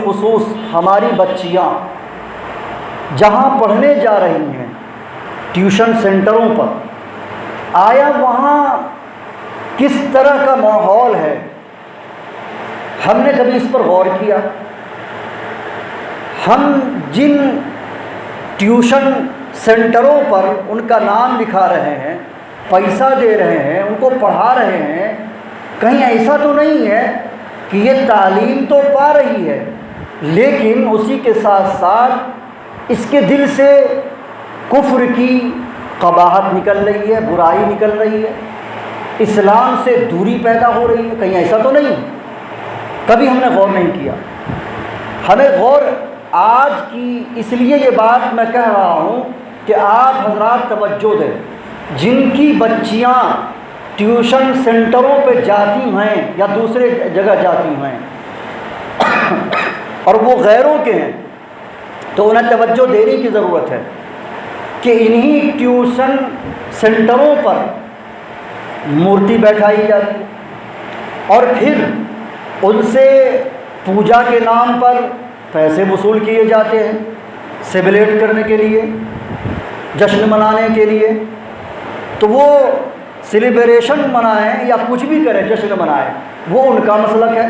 بالخصوص ہماری بچیاں جہاں پڑھنے جا رہی ہیں ٹیوشن سینٹروں پر، آیا وہاں کس طرح کا ماحول ہے؟ ہم نے کبھی اس پر غور کیا؟ ہم جن ٹیوشن سینٹروں پر ان کا نام لکھا رہے ہیں، پیسہ دے رہے ہیں، ان کو پڑھا رہے ہیں، کہیں ایسا تو نہیں ہے کہ یہ تعلیم تو پا رہی ہے لیکن اسی کے ساتھ ساتھ اس کے دل سے کفر کی قباحت نکل رہی ہے، برائی نکل رہی ہے، اسلام سے دوری پیدا ہو رہی ہے؟ کہیں ایسا تو نہیں؟ کبھی ہم نے غور نہیں کیا۔ ہمیں غور آج کی اس لیے یہ بات میں کہہ رہا ہوں کہ آپ حضرات توجہ دیں، جن کی بچیاں ٹیوشن سینٹروں پہ جاتی ہیں یا دوسرے جگہ جاتی ہیں اور وہ غیروں کے ہیں، تو انہیں توجہ دینے کی ضرورت ہے کہ انہی ٹیوشن سینٹروں پر مورتی بیٹھائی جاتی اور پھر ان سے پوجا کے نام پر پیسے وصول کیے جاتے ہیں، سیلیبریٹ کرنے کے لیے، جشن منانے کے لیے۔ تو وہ سیلیبریشن منائیں یا کچھ بھی کریں، جشن منائیں، وہ ان کا مسلک ہے،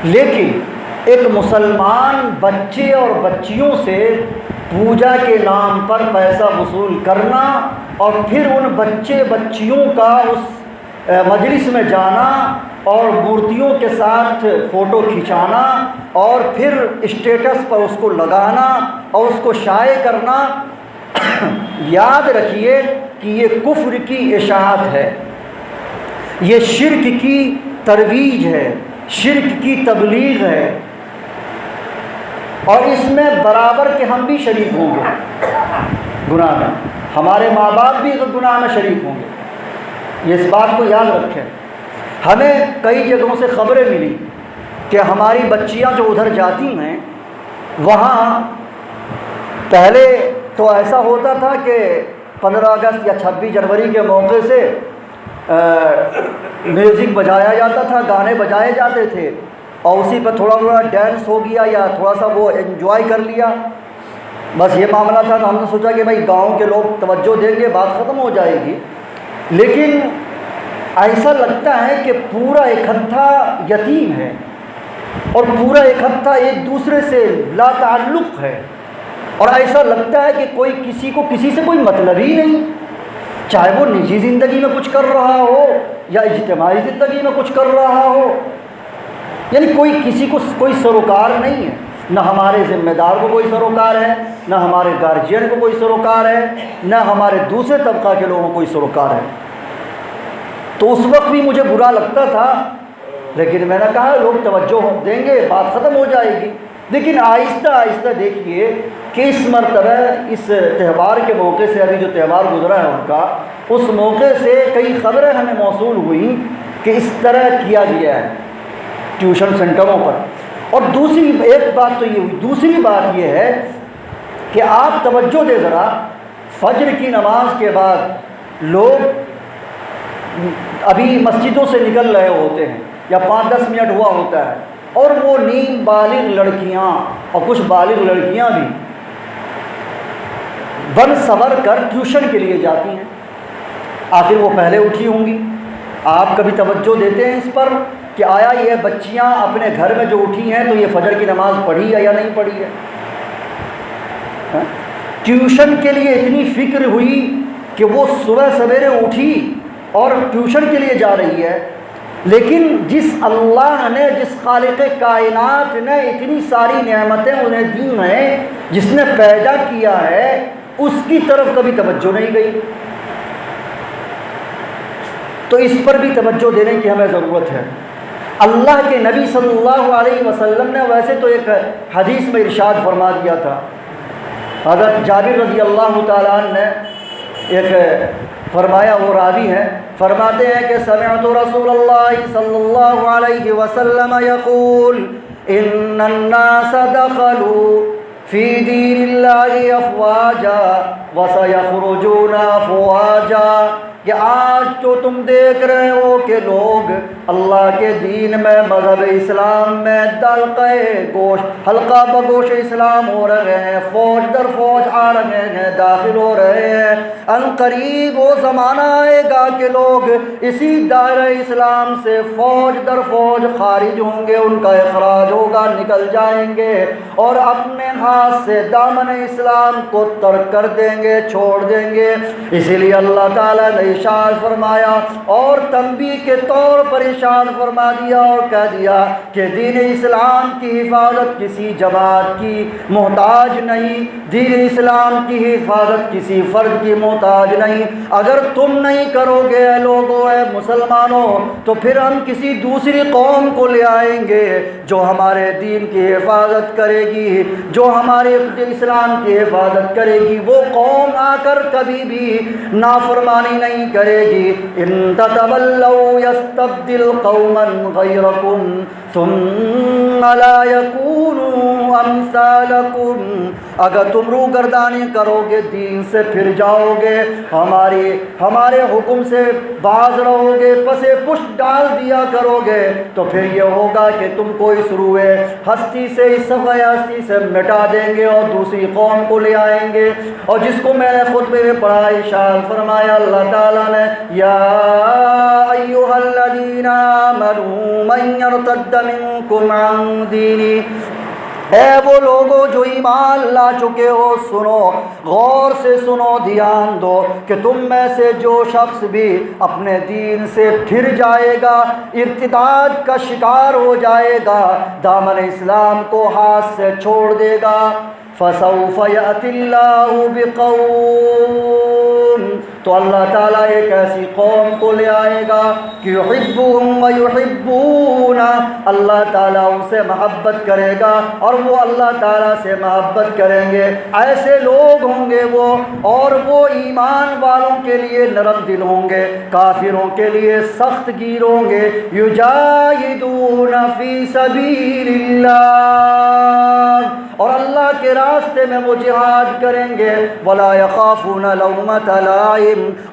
لیکن ایک مسلمان بچے اور بچیوں سے پوجا کے نام پر پیسہ وصول کرنا اور پھر ان بچے بچیوں کا اس مجلس میں جانا اور مورتیوں کے ساتھ فوٹو کھنچانا اور پھر اسٹیٹس پر اس کو لگانا اور اس کو شائع کرنا، یاد رکھیے کہ یہ کفر کی اشاعت ہے، یہ شرک کی ترویج ہے، شرک کی تبلیغ ہے، اور اس میں برابر کے ہم بھی شریک ہوں گے گناہ میں، ہمارے ماں باپ بھی گناہ میں شریک ہوں گے۔ یہ اس بات کو یاد رکھیں۔ ہمیں کئی جگہوں سے خبریں ملی کہ ہماری بچیاں جو ادھر جاتی ہیں، وہاں پہلے تو ایسا ہوتا تھا کہ 15 اگست یا 26 جنوری کے موقع سے میوزک بجایا جاتا تھا، گانے بجائے جاتے تھے اور اسی پہ تھوڑا تھوڑا ڈانس ہو گیا یا تھوڑا سا وہ انجوائے کر لیا، بس یہ معاملہ تھا۔ تو ہم نے سوچا کہ بھائی گاؤں کے لوگ توجہ دیں گے، بات ختم ہو جائے گی، لیکن ایسا لگتا ہے کہ پورا اکٹھا یتیم ہے اور پورا اکٹھا ایک دوسرے سے لا تعلق ہے، اور ایسا لگتا ہے کہ کوئی کسی کو کسی سے کوئی مطلب ہی نہیں، چاہے وہ نجی زندگی میں کچھ کر رہا ہو یا اجتماعی زندگی میں کچھ کر رہا ہو، یعنی کوئی کسی کو کوئی سروکار نہیں ہے، نہ ہمارے ذمہ دار کو کوئی سروکار ہے، نہ ہمارے گارجین کو کوئی سروکار ہے، نہ ہمارے دوسرے طبقہ کے لوگوں کو کوئی سروکار ہے۔ تو اس وقت بھی مجھے برا لگتا تھا، لیکن میں نے کہا لوگ توجہ دیں گے، بات ختم ہو جائے گی۔ لیکن آہستہ آہستہ دیکھیے کہ اس مرتبہ اس تہوار کے موقع سے، ابھی جو تہوار گزرا ہے ان کا، اس موقع سے کئی خبریں ہمیں موصول ہوئیں کہ اس طرح کیا گیا ہے ٹیوشن سینٹروں پر۔ اور دوسری ایک بات تو یہ ہوئی، دوسری بات یہ ہے کہ آپ توجہ دیں ذرا، فجر کی نماز کے بعد لوگ ابھی مسجدوں سے نکل رہے ہوتے ہیں یا 5-10 منٹ ہوا ہوتا ہے، اور وہ نیم بالغ لڑکیاں اور کچھ بالغ لڑکیاں بھی بن سنور کر ٹیوشن کے لیے جاتی ہیں۔ آخر وہ پہلے اٹھی ہوں گی، آپ کبھی توجہ دیتے ہیں اس پر کہ آیا یہ بچیاں اپنے گھر میں جو اٹھی ہیں تو یہ فجر کی نماز پڑھی ہے یا نہیں پڑھی ہے؟ ٹیوشن کے لیے اتنی فکر ہوئی کہ وہ صبح سویرے اٹھی اور ٹیوشن کے لیے جا رہی ہے، لیکن جس اللہ نے، جس خالق کائنات نے اتنی ساری نعمتیں انہیں دی ہیں، جس نے پیدا کیا ہے، اس کی طرف کبھی توجہ نہیں گئی۔ تو اس پر بھی توجہ دینے کی ہمیں ضرورت ہے۔ اللہ کے نبی صلی اللہ علیہ وسلم نے ویسے تو ایک حدیث میں ارشاد فرما دیا تھا، حضرت جابر رضی اللہ تعالیٰ عنہ نے ایک فرمایا، وہ راوی ہیں، فرماتے ہیں کہ سمعت رسول اللہ صلی اللہ علیہ وسلم یقول ان الناس دخلوا فی دین اللہ افواجا وسیخرجون افواجا کہ آج تو تم دیکھ رہے ہو کہ لوگ اللہ کے دین میں، مذہب اسلام میں دلقہ گوشت، حلقہ بگوش اسلام ہو رہے ہیں، فوج در فوج آ رہے ہیں، داخل ہو رہے ہیں۔ ان قریب وہ زمانہ آئے گا کہ لوگ اسی دائرہ اسلام سے فوج در فوج خارج ہوں گے، ان کا اخراج ہوگا، نکل جائیں گے اور اپنے ہاتھ سے دامن اسلام کو ترک کر دیں گے، چھوڑ دیں گے۔ اسی لیے اللہ تعالیٰ نے ارشاد فرمایا اور تنبیہ کے طور پر ارشاد فرما دیا اور کہہ دیا کہ دین اسلام کی حفاظت کسی جماعت کی محتاج نہیں، دین اسلام کی حفاظت کسی فرد کی محتاج نہیں۔ اگر تم نہیں کرو گے اے لوگو، اے مسلمانوں، تو پھر ہم کسی دوسری قوم کو لے آئیں گے جو ہمارے دین کی حفاظت کرے گی، جو ہمارے اسلام کی حفاظت کرے گی۔ وہ قوم آ کر کبھی بھی نافرمانی نہیں کرے گی۔ ان تتولوا یستبدل قوما غیرکم ثم لا یکونوا امثالکم، اگر تم روگردانی کرو گے، دین سے پھر جاؤ گے، ہمارے حکم سے باز رہو گے، پسے پشت ڈال دیا کرو گے، تو پھر یہ ہوگا کہ تم کو اس روئے ہستی سے، اس صفحہ ہستی سے مٹا دیں گے اور دوسری قوم کو لے آئیں گے۔ اور جس کو میں نے خطبے میں پڑھا، ارشاد فرمایا اللہ تعالیٰ نے، یا ایھا الذین آمنوا من یرتد منکم عن دینہ، اے وہ لوگوں جو ایمان لا چکے ہو، سنو، غور سے سنو، دھیان دو کہ تم میں سے جو شخص بھی اپنے دین سے پھر جائے گا، ارتداد کا شکار ہو جائے گا، دامن اسلام کو ہاتھ سے چھوڑ دے گا، فسوف یأتی اللہ بقوم، تو اللہ تعالیٰ ایک ایسی قوم کو لے آئے گا کہ یحبہم ویحبون، اللہ تعالیٰ ان سے محبت کرے گا اور وہ اللہ تعالیٰ سے محبت کریں گے۔ ایسے لوگ ہوں گے وہ، اور وہ ایمان والوں کے لیے نرم دل ہوں گے، کافروں کے لیے سخت گیر ہوں گے۔ یجاہدون فی سبیل اللہ، اور اللہ کے راستے میں وہ جہاد کریں گے۔ ولا یخافون لومۃ لائم،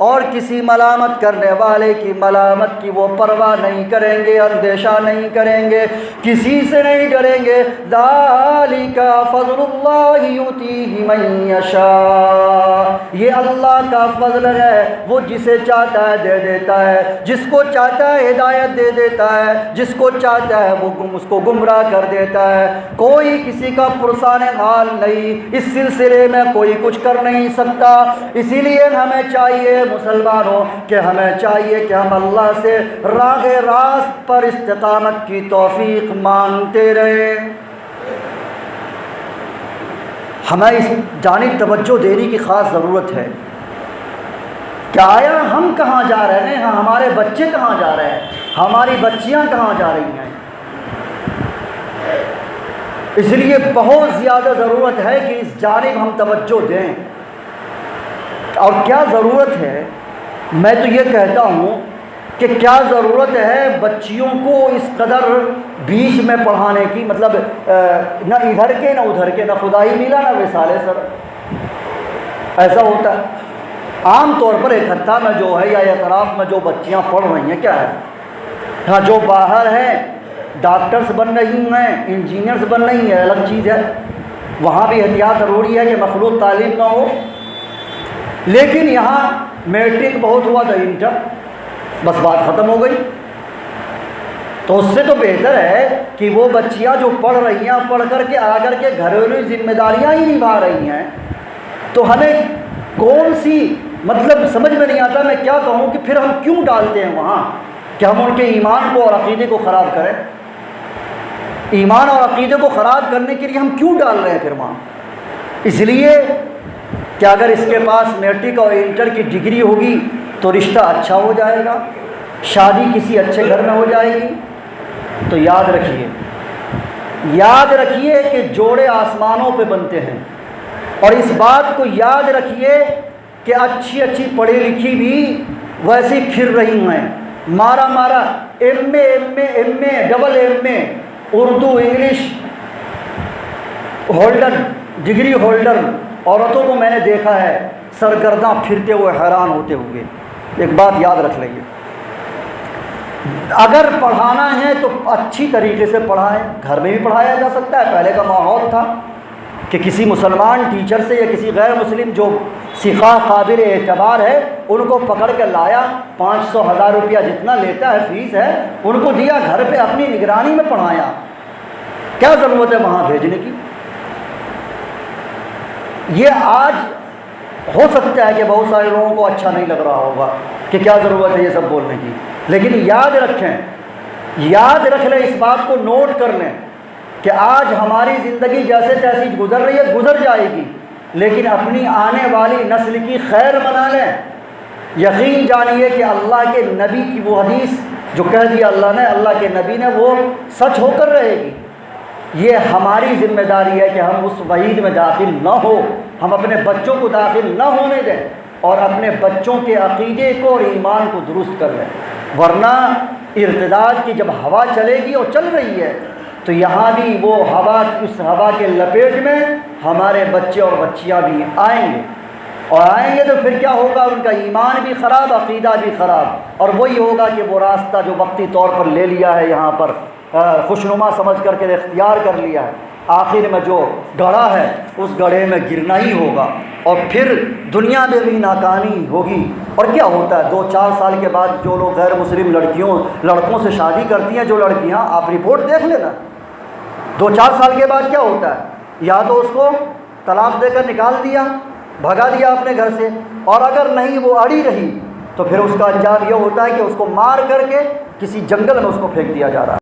اور کسی ملامت کرنے والے کی ملامت کی وہ پرواہ نہیں کریں گے، اندیشہ نہیں کریں گے، کسی سے نہیں ڈریں گے۔ ذالک فضل اللہ یؤتیہ من یشاء، یہ اللہ کا فضل ہے، وہ جسے چاہتا ہے دے دیتا ہے، جس کو چاہتا ہے ہدایت دے دیتا ہے، جس کو چاہتا ہے وہ اس کو گمراہ کر دیتا ہے۔ کوئی کسی کا پرسان حال نہیں، اس سلسلے میں کوئی کچھ کر نہیں سکتا۔ اسی لیے ہمیں چاہیے مسلمانوں کہ ہمیں چاہیے کہ ہم اللہ سے راہ راست پر استقامت کی توفیق مانگتے رہیں۔ ہمیں اس جانب توجہ دینے کی خاص ضرورت ہے کہ آیا ہم کہاں جا رہے ہیں، ہمارے بچے کہاں جا رہے ہیں، ہماری بچیاں کہاں جا رہی ہیں۔ اس لیے بہت زیادہ ضرورت ہے کہ اس جانب ہم توجہ دیں۔ اور کیا ضرورت ہے، میں تو یہ کہتا ہوں کہ کیا ضرورت ہے بچیوں کو اس قدر بیچ میں پڑھانے کی، مطلب نہ ادھر کے نہ ادھر کے، نہ خدا ہی ملا نہ وصال سر، ایسا ہوتا ہے عام طور پر اکٹھا میں جو ہے یا اعتراف میں جو بچیاں پڑھ رہی ہیں، کیا ہے، ہاں جو باہر ہیں ڈاکٹرز بن رہی ہیں، انجینئرز بن رہی ہیں، الگ چیز ہے، وہاں بھی احتیاط ضروری ہے کہ مخلوط تعلیم نہ ہو۔ لیکن یہاں میٹرک بہت ہوا تھا، انٹر، بس بات ختم ہو گئی۔ تو اس سے تو بہتر ہے کہ وہ بچیاں جو پڑھ رہی ہیں، پڑھ کر کے آ کر کے گھریلو ذمہ داریاں ہی نبھا رہی ہیں، تو ہمیں کون سی، مطلب سمجھ میں نہیں آتا میں کیا کہوں کہ پھر ہم کیوں ڈالتے ہیں وہاں، کہ ہم ان کے ایمان کو اور عقیدے کو خراب کریں۔ ایمان اور عقیدے کو خراب کرنے کے لیے ہم کیوں ڈال رہے ہیں پھر وہاں؟ اس لیے کہ اگر اس کے پاس میٹرک اور انٹر کی ڈگری ہوگی تو رشتہ اچھا ہو جائے گا، شادی کسی اچھے گھر میں ہو جائے گی۔ تو یاد رکھیے کہ جوڑے آسمانوں پہ بنتے ہیں، اور اس بات کو یاد رکھیے کہ اچھی پڑھی لکھی بھی ویسی پھر رہی ہیں، مارا M A double M A Urdu English holder, degree holder عورتوں کو میں نے دیکھا ہے سرگرداں پھرتے ہوئے، حیران ہوتے ہوئے ایک بات یاد رکھ لیں گے، اگر پڑھانا ہے تو اچھی طریقے سے پڑھائیں، گھر میں بھی پڑھایا جا سکتا ہے۔ پہلے کا ماحول تھا کہ کسی مسلمان ٹیچر سے یا کسی غیر مسلم جو سکھا قابل اعتبار ہے ان کو پکڑ کے لایا، 500 1000 روپیہ جتنا لیتا ہے فیس ہے ان کو دیا، گھر پہ اپنی نگرانی میں پڑھایا۔ کیا ضرورت ہے وہاں بھیجنے کی؟ یہ آج ہو سکتا ہے کہ بہت سارے لوگوں کو اچھا نہیں لگ رہا ہوگا کہ کیا ضرورت ہے یہ سب بولنے کی، لیکن یاد رکھیں، یاد رکھ لیں، اس بات کو نوٹ کر لیں کہ آج ہماری زندگی جیسے تیسے گزر رہی ہے، گزر جائے گی، لیکن اپنی آنے والی نسل کی خیر بنا لیں۔ یقین جانیے کہ اللہ کے نبی کی وہ حدیث جو کہہ دیا اللہ نے، اللہ کے نبی نے، وہ سچ ہو کر رہے گی۔ یہ ہماری ذمہ داری ہے کہ ہم اس وعید میں داخل نہ ہو، ہم اپنے بچوں کو داخل نہ ہونے دیں اور اپنے بچوں کے عقیدے کو اور ایمان کو درست کر لیں، ورنہ ارتداد کی جب ہوا چلے گی اور چل رہی ہے تو یہاں بھی وہ ہوا، اس ہوا کے لپیٹ میں ہمارے بچے اور بچیاں بھی آئیں گے، اور آئیں گے تو پھر کیا ہوگا؟ ان کا ایمان بھی خراب، عقیدہ بھی خراب، اور وہی ہوگا کہ وہ راستہ جو وقتی طور پر لے لیا ہے، یہاں پر خوشنما سمجھ کر کے اختیار کر لیا ہے، آخر میں جو گڑھا ہے اس گڑھے میں گرنا ہی ہوگا، اور پھر دنیا میں بھی ناکامی ہوگی۔ اور کیا ہوتا ہے 2-4 سال کے بعد جو لوگ غیر مسلم لڑکوں سے شادی کرتی ہیں، جو لڑکیاں، آپ رپورٹ دیکھ لینا، 2-4 سال کے بعد کیا ہوتا ہے؟ یا تو اس کو طلاق دے کر نکال دیا، بھگا دیا اپنے گھر سے، اور اگر نہیں وہ اڑی رہی تو پھر اس کا انجام یہ ہوتا ہے کہ اس کو مار کر کے کسی جنگل میں اس کو پھینک دیا جا رہا ہے۔